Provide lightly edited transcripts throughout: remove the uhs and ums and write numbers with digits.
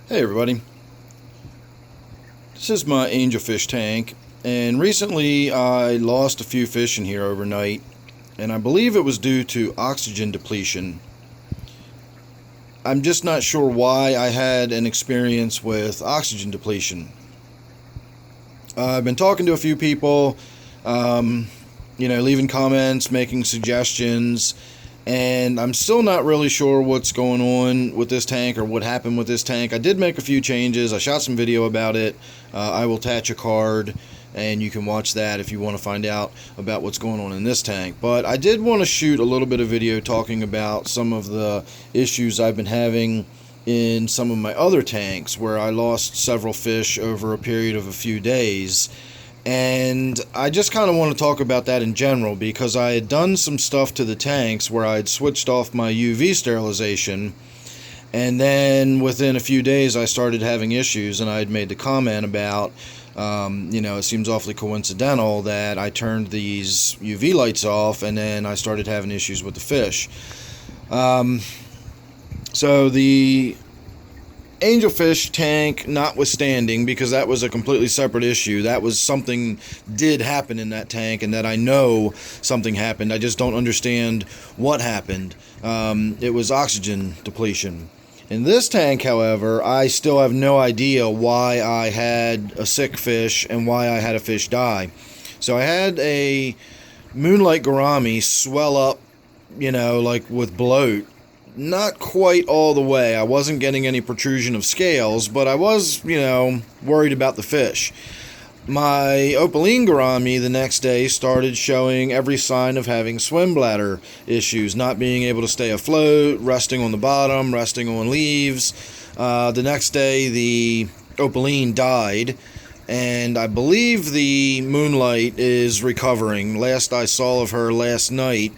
Hey everybody, this is my angelfish tank, and recently I lost a few fish in here overnight, and I believe it was due to oxygen depletion. I'm just not sure why I had an experience with oxygen depletion. I've been talking to a few people, leaving comments, making suggestions, and I'm still not really sure what's going on with this tank or what happened with this tank. I did make a few changes. I shot some video about it. I will attach a card and you can watch that if you want to find out about what's going on in this tank. But I did want to shoot a little bit of video talking about some of the issues I've been having in some of my other tanks where I lost several fish over a period of a few days. And I just kind of want to talk about that in general because I had done some stuff to the tanks where I had switched off my UV sterilization, and then within a few days I started having issues, and I had made the comment about it seems awfully coincidental that I turned these UV lights off and then I started having issues with the fish. So the angelfish tank notwithstanding, because that was a completely separate issue, that was something did happen in that tank, and that I know something happened. I just don't understand what happened. It was oxygen depletion. In this tank, however, I still have no idea why I had a sick fish and why I had a fish die. So I had a moonlight gourami swell up, like with bloat. Not quite all the way. I wasn't getting any protrusion of scales, but I was, worried about the fish. My opaline gourami the next day started showing every sign of having swim bladder issues, not being able to stay afloat, resting on the bottom, resting on leaves. The next day the opaline died, and I believe the moonlight is recovering. Last I saw of her last night,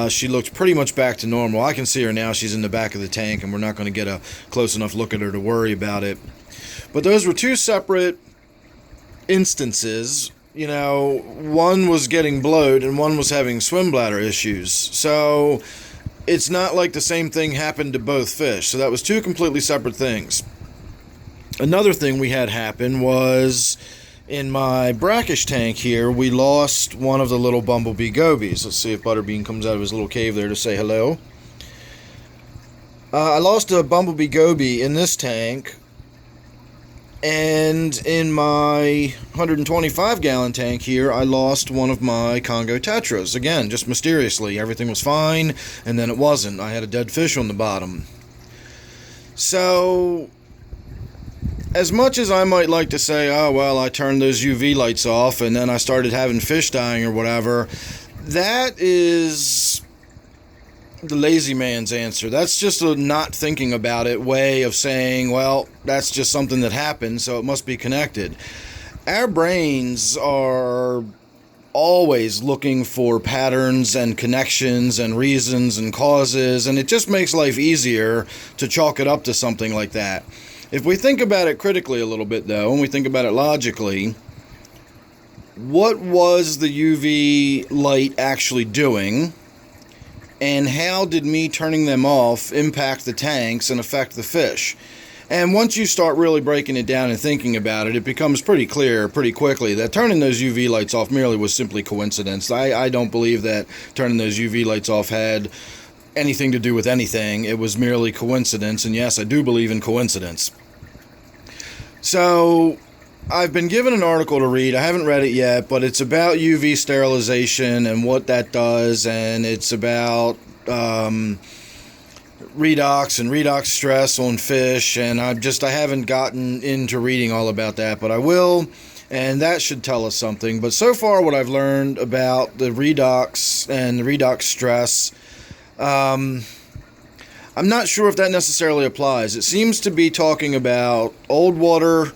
she looked pretty much back to normal. I can see her now. She's in the back of the tank, and we're not going to get a close enough look at her to worry about it. But those were two separate instances. One was getting bloat, and one was having swim bladder issues. So it's not like the same thing happened to both fish. So that was two completely separate things. Another thing we had happen was in my brackish tank here, we lost one of the little bumblebee gobies. Let's see if Butterbean comes out of his little cave there to say hello. I lost a bumblebee goby in this tank, and in my 125-gallon tank here, I lost one of my Congo tetras. Again, just mysteriously. Everything was fine, and then it wasn't. I had a dead fish on the bottom. So as much as I might like to say, oh, well, I turned those UV lights off and then I started having fish dying or whatever, that is the lazy man's answer. That's just a not thinking about it way of saying, well, that's just something that happened, so it must be connected. Our brains are always looking for patterns and connections and reasons and causes, and it just makes life easier to chalk it up to something like that. If we think about it critically a little bit, though, and we think about it logically, what was the UV light actually doing, and how did me turning them off impact the tanks and affect the fish? And once you start really breaking it down and thinking about it, it becomes pretty clear pretty quickly that turning those UV lights off merely was simply coincidence. I don't believe that turning those UV lights off had anything to do with anything. It was merely coincidence, and yes, I do believe in coincidence. So I've been given an article to read. I haven't read it yet, but it's about UV sterilization and what that does, and it's about redox and redox stress on fish, and I haven't gotten into reading all about that, but I will, and that should tell us something. But so far what I've learned about the redox and the redox stress, I'm not sure if that necessarily applies. It seems to be talking about old water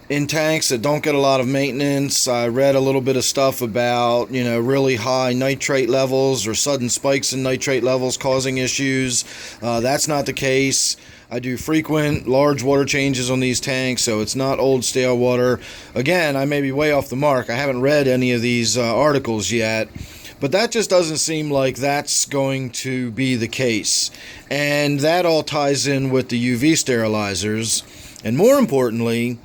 in tanks that don't get a lot of maintenance. I read a little bit of stuff about, really high nitrate levels or sudden spikes in nitrate levels causing issues. That's not the case. I do frequent large water changes on these tanks, so it's not old stale water. Again, I may be way off the mark. I haven't read any of these articles yet. But that just doesn't seem like that's going to be the case. And that all ties in with the UV sterilizers. And more importantly,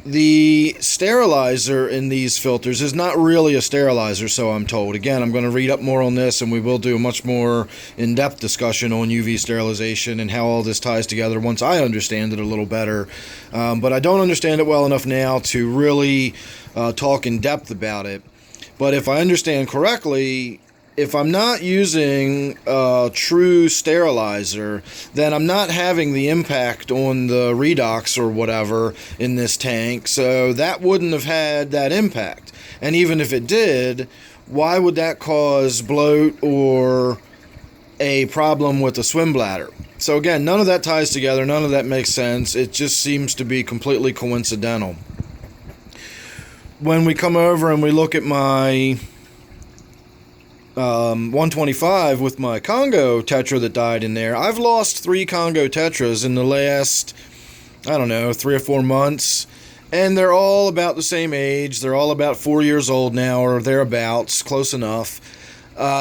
the sterilizer in these filters is not really a sterilizer, so I'm told. Again, I'm going to read up more on this, and we will do a much more in-depth discussion on UV sterilization and how all this ties together once I understand it a little better. But I don't understand it well enough now to really talk in depth about it. But if I understand correctly, if I'm not using a true sterilizer, then I'm not having the impact on the redox or whatever in this tank, so that wouldn't have had that impact. And even if it did, why would that cause bloat or a problem with the swim bladder? So again, none of that ties together, none of that makes sense. It just seems to be completely coincidental. When we come over and we look at my 125 with my Congo Tetra that died in there. I've lost 3 Congo Tetras in the last, 3 or 4 months, and they're all about the same age. They're all about 4 years old now, or thereabouts, close enough.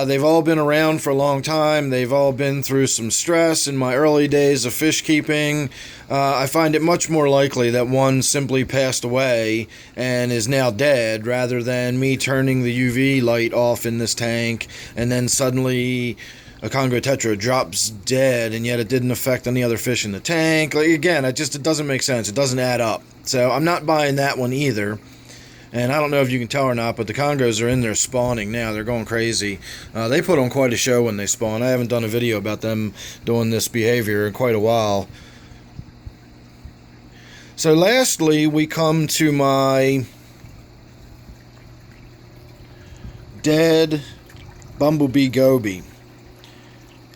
They've all been around for a long time. They've all been through some stress in my early days of fish keeping. I find it much more likely that one simply passed away and is now dead, rather than me turning the UV light off in this tank and then suddenly a Congo Tetra drops dead, and yet it didn't affect any other fish in the tank. Like, again, it doesn't make sense. It doesn't add up. So I'm not buying that one either. And I don't know if you can tell or not, but the Congos are in there spawning now. They're going crazy. They put on quite a show when they spawn. I haven't done a video about them doing this behavior in quite a while. So lastly, we come to my dead bumblebee goby.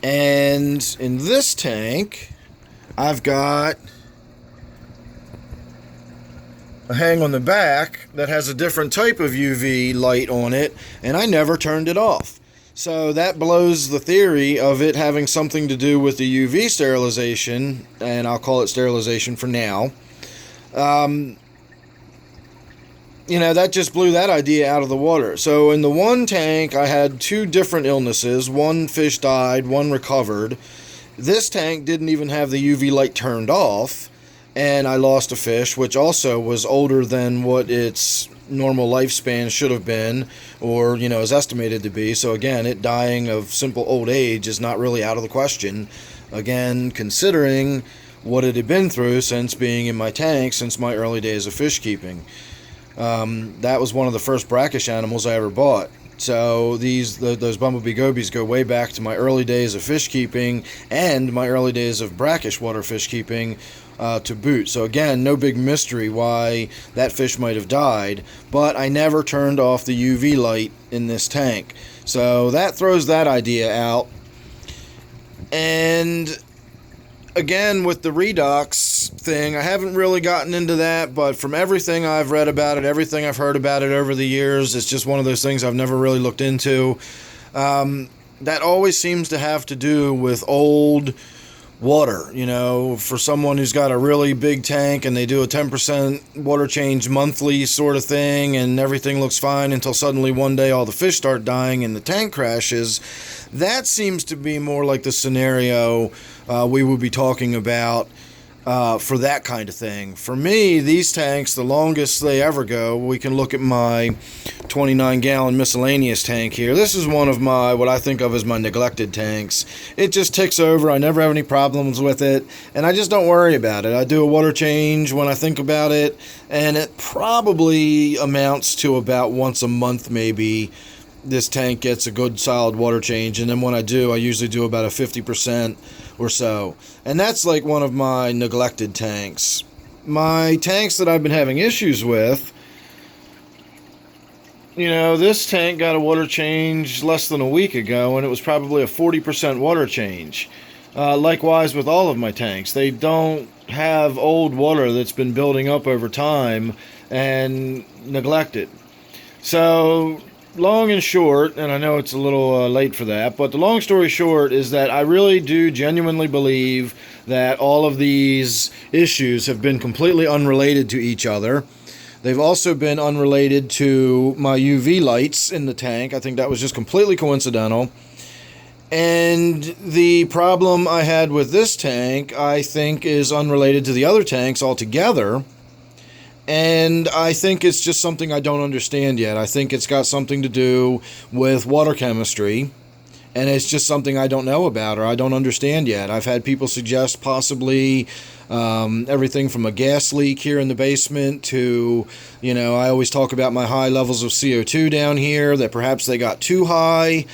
And in this tank, I've got a hang on the back that has a different type of UV light on it, and I never turned it off. So that blows the theory of it having something to do with the UV sterilization, and I'll call it sterilization for now. That just blew that idea out of the water. So in the one tank, I had 2 different illnesses. One fish died, one recovered. This tank didn't even have the UV light turned off, and I lost a fish, which also was older than what its normal lifespan should have been, or, is estimated to be. So again, it dying of simple old age is not really out of the question. Again, considering what it had been through since being in my tank since my early days of fish keeping. That was one of the first brackish animals I ever bought. So those bumblebee gobies go way back to my early days of fish keeping and my early days of brackish water fish keeping to boot. So again, no big mystery why that fish might have died, but I never turned off the UV light in this tank. So that throws that idea out. And again, with the redox thing, I haven't really gotten into that, but from everything I've read about it, everything I've heard about it over the years, it's just one of those things I've never really looked into. That always seems to have to do with old water. For someone who's got a really big tank and they do a 10% water change monthly sort of thing, and everything looks fine until suddenly one day all the fish start dying and the tank crashes. That seems to be more like the scenario we would be talking about for that kind of thing. For me, these tanks, the longest they ever go, we can look at my 29-gallon miscellaneous tank here. This is one of my, what I think of as my neglected tanks. It just ticks over. I never have any problems with it, and I just don't worry about it. I do a water change when I think about it, and it probably amounts to about once a month maybe. This tank gets a good solid water change, and then when I do, I usually do about a 50% or so. And that's like one of my neglected tanks. My tanks that I've been having issues with, this tank got a water change less than a week ago, and it was probably a 40% water change. Likewise with all of my tanks. They don't have old water that's been building up over time and neglected. So long and short, and I know it's a little late for that, but the long story short is that I really do genuinely believe that all of these issues have been completely unrelated to each other. They've also been unrelated to my UV lights in the tank. I think that was just completely coincidental. And the problem I had with this tank, I think, is unrelated to the other tanks altogether. And I think it's just something I don't understand yet. I think it's got something to do with water chemistry. And it's just something I don't know about or I don't understand yet. I've had people suggest possibly everything from a gas leak here in the basement to, I always talk about my high levels of CO2 down here, that perhaps they got too high.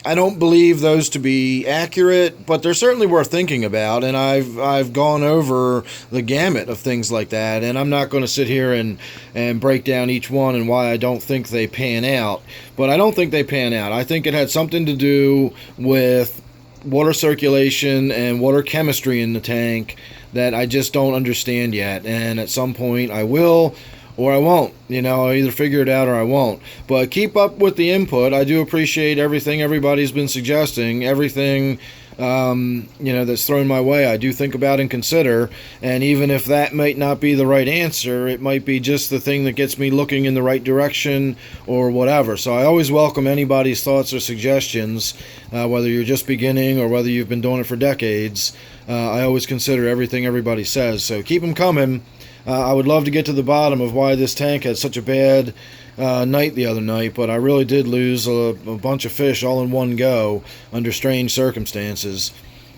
I don't believe those to be accurate, but they're certainly worth thinking about, and I've gone over the gamut of things like that, and I'm not going to sit here and break down each one and why I don't think they pan out, but I don't think they pan out. I think it had something to do with water circulation and water chemistry in the tank that I just don't understand yet, and at some point I will, or I won't. I'll either figure it out or I won't. But keep up with the input. I do appreciate everything everybody's been suggesting, everything that's thrown my way. I do think about and consider, and even if that might not be the right answer, it might be just the thing that gets me looking in the right direction or whatever. So I always welcome anybody's thoughts or suggestions, whether you're just beginning or whether you've been doing it for decades. I always consider everything everybody says, so keep them coming. I would love to get to the bottom of why this tank had such a bad night the other night, but I really did lose a bunch of fish all in one go under strange circumstances.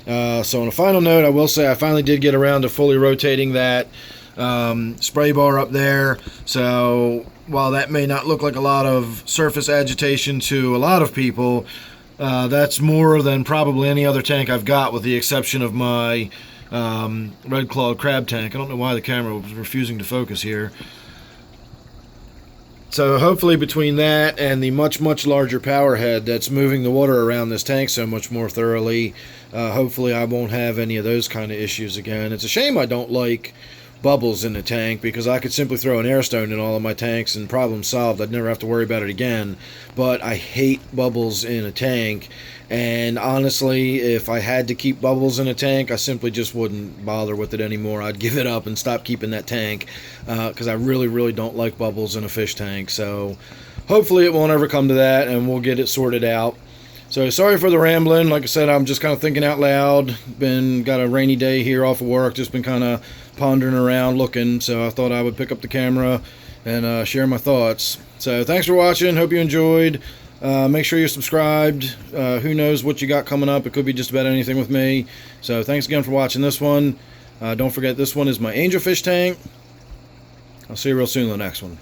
So on a final note, I will say I finally did get around to fully rotating that spray bar up there. So while that may not look like a lot of surface agitation to a lot of people, that's more than probably any other tank I've got, with the exception of my red clawed crab tank. I don't know why the camera was refusing to focus here. So hopefully between that and the much larger power head that's moving the water around this tank so much more thoroughly, hopefully I won't have any of those kind of issues again. It's a shame I don't like bubbles in the tank, because I could simply throw an air stone in all of my tanks and problem solved. I'd never have to worry about it again. But I hate bubbles in a tank, and honestly, if I had to keep bubbles in a tank, I simply just wouldn't bother with it anymore. I'd give it up and stop keeping that tank, because I really don't like bubbles in a fish tank. So hopefully it won't ever come to that, and we'll get it sorted out. So sorry for the rambling. Like I said, I'm just kind of thinking out loud. Got a rainy day here off of work. Just been kind of pondering around, looking. So I thought I would pick up the camera and share my thoughts. So thanks for watching. Hope you enjoyed. Make sure you're subscribed. Who knows what you got coming up. It could be just about anything with me. So thanks again for watching this one. Don't forget, this one is my angelfish tank. I'll see you real soon in the next one.